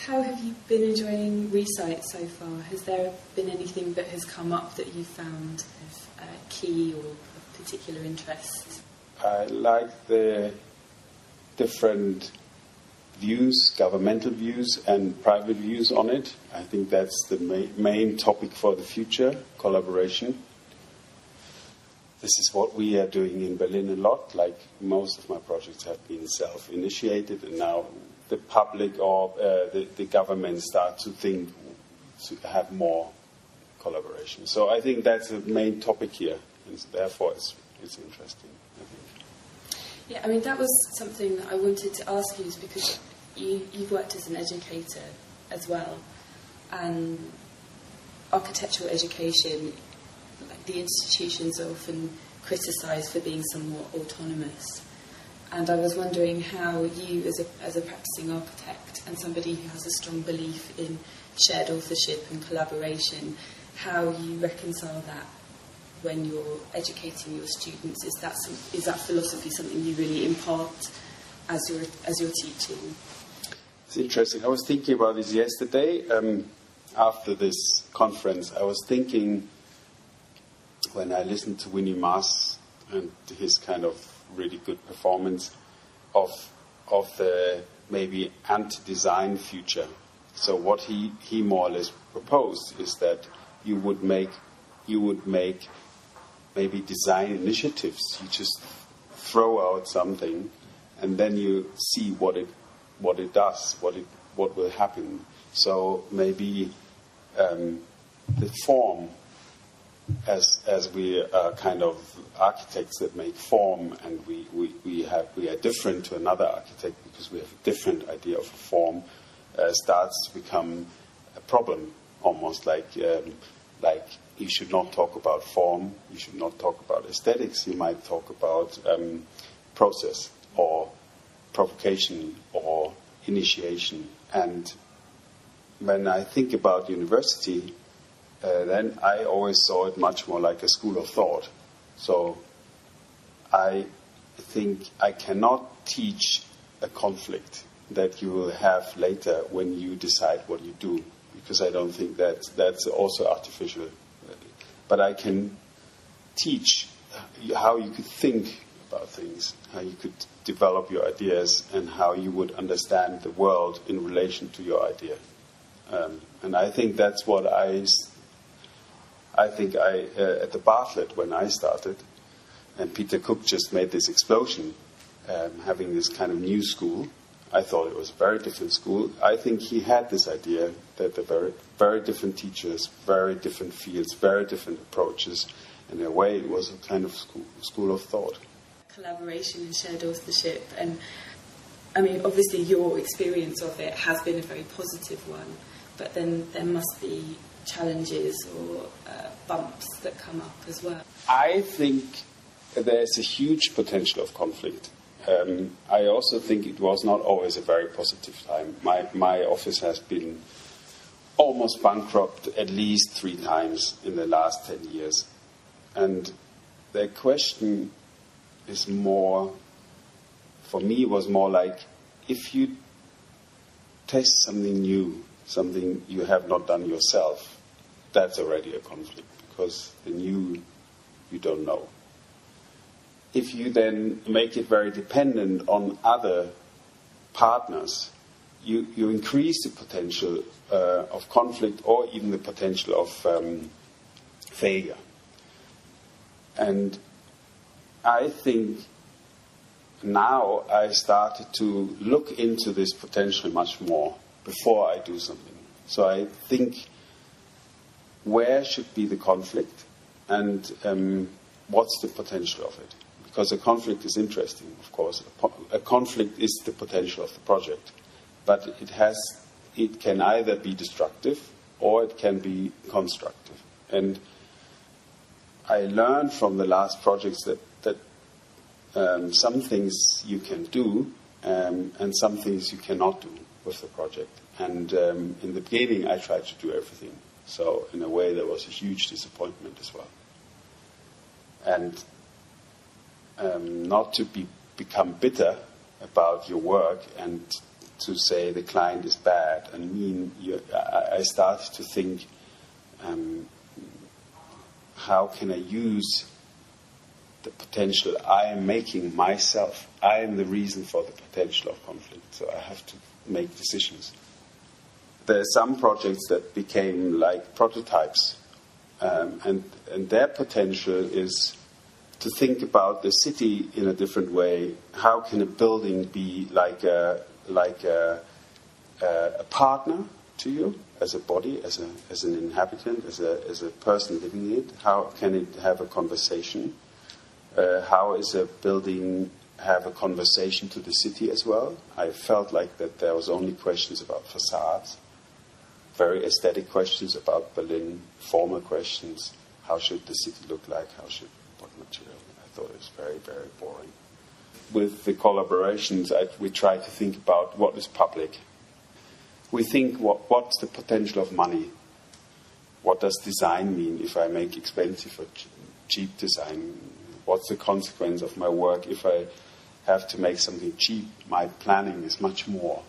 how have you been enjoying reSITE so far? Has there been anything that has come up that you found key or of particular interest? I like the different views, governmental views and private views on it. I think that's the main topic for the future, collaboration. This is what we are doing in Berlin a lot. Like most of my projects have been self-initiated, and now the public or the government start to think to have more collaboration. So I think that's the main topic here, and therefore it's interesting, I think. Yeah, I mean, that was something that I wanted to ask you, is because you've worked as an educator as well, and architectural education, like the institutions are often criticised for being somewhat autonomous. And I was wondering how you, as a practicing architect and somebody who has a strong belief in shared authorship and collaboration, how you reconcile that when you're educating your students. Is that philosophy something you really impart as you're teaching? It's interesting. I was thinking about this yesterday. After this conference, I was thinking, when I listened to Winnie Maas and his kind of really good performance, of the maybe anti-design future. So what he more or less proposed is that you would make maybe design initiatives. You just throw out something, and then you see what it does, what will happen. So maybe the form, as we are kind of architects that make form, and we are different to another architect because we have a different idea of a form, starts to become a problem, almost like you should not talk about form, you should not talk about aesthetics, you might talk about process or provocation or initiation. And when I think about university, then I always saw it much more like a school of thought. So I think I cannot teach a conflict that you will have later when you decide what you do, because I don't think that's also artificial. But I can teach how you could think about things, how you could develop your ideas, and how you would understand the world in relation to your idea. And I think that's what I think at the Bartlett, when I started, and Peter Cook just made this explosion, having this kind of new school. I thought it was a very different school. I think he had this idea that the very, very different teachers, very different fields, very different approaches. In a way, it was a kind of school of thought. Collaboration and shared authorship. And, I mean, obviously your experience of it has been a very positive one, but then there must be challenges or bumps that come up as well. I think there's a huge potential of conflict. I also think it was not always a very positive time. My office has been almost bankrupt at least 3 times in the last 10 years. And the question is more, for me, was more like, if you test something new, something you have not done yourself, that's already a conflict, because the new you don't know. If you then make it very dependent on other partners, you increase the potential of conflict, or even the potential of failure. And I think now I started to look into this potential much more before I do something. So I think, where should be the conflict, and what's the potential of it? Because a conflict is interesting, of course. A conflict is the potential of the project. But it can either be destructive or it can be constructive. And I learned from the last projects that some things you can do and some things you cannot do with the project. And in the beginning, I tried to do everything. So in a way, there was a huge disappointment as well. And not to become bitter about your work and to say the client is bad and mean. I started to think, how can I use the potential I am making myself? I am the reason for the potential of conflict, so I have to make decisions. There are some projects that became like prototypes, and their potential is to think about the city in a different way. How can a building be like a partner to you as a body, as an inhabitant, as a person living in it? How can it have a conversation? How is a building have a conversation to the city as well? I felt like that there was only questions about facades, very aesthetic questions about Berlin, formal questions. How should the city look like? What material? I thought it was very, very boring. With the collaborations, we try to think about what is public. We think what's the potential of money? What does design mean if I make expensive or cheap design? What's the consequence of my work if I have to make something cheap? My planning is much more.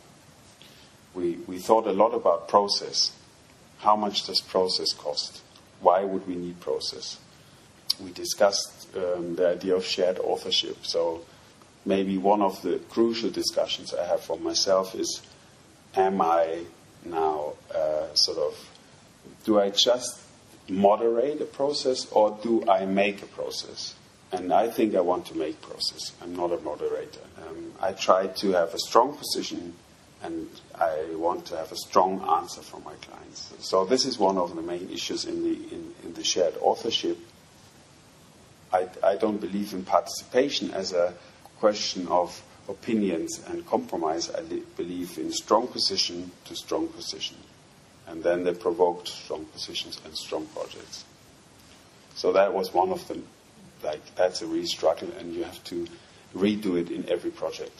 We thought a lot about process. How much does process cost? Why would we need process? We discussed the idea of shared authorship. So maybe one of the crucial discussions I have for myself is, am I now do I just moderate a process or do I make a process? And I think I want to make process. I'm not a moderator. I try to have a strong position, and I want to have a strong answer from my clients. So this is one of the main issues in the shared authorship. I don't believe in participation as a question of opinions and compromise. I believe in strong position to strong position. And then they provoked strong positions and strong projects. So that was one of them. That's a real struggle, and you have to redo it in every project.